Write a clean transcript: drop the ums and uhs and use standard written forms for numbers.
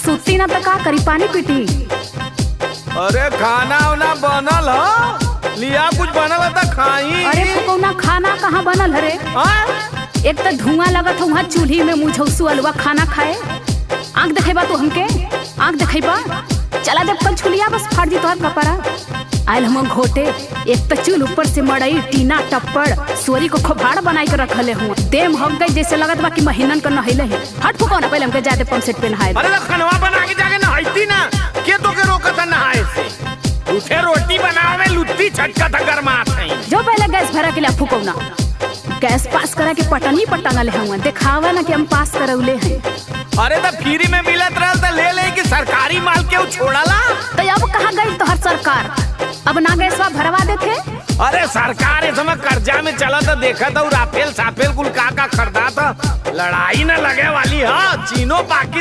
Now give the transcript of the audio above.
सुती ना तो का करी, पानी पीटी। अरे खाना वाना बनल हो, लिया कुछ बनल तो खाई। अरे फुकौना खाना कहाँ बनल हरे? एक तो धुआं लगत हो वहाँ चूल्ही में, मुँह झौसू अलवा खाना खाए। आँख देखेबा तू हमके, आँख देखेबा? चला जब कल छुलिया बस फाड़ दी तोहर कपड़ा। आयल हम घोटे, एक तो चूल ऊपर से मड़ई टीना टप्पड़ सोरी को खोभाड़ बनाई के रखले हुआ। देम हम गई जैसे लगत बा कि महीनन का नहैले है। हट फुकौना, पहले हमके जाते पंप सेट पे नहाए। अरे खनवा बना के जाके नहाईती ना, के तो के रोकत नहाए से? उठे रोटी बनावे लुत्ती छटका था गरमात है। जो पहले गैस भरा के लिए फुकौना, गैस पास करा के पटनी पर टंगल हुआ, दिखावा ना कि हम पास करौले हैं। अरे तो फ्री में मिलत रहल तो ले ले कि सरकारी माल के छोड़ला। तो अब कहाँ गई तोहर सरकार? अब ना गैसवा भरवा देते। अरे सरकार इस समय कर्जा में चला तो देखा था, राफेल साफेल कुल का खरीदा था। लड़ाई न लगे वाली है, चीनो पाकिस्तान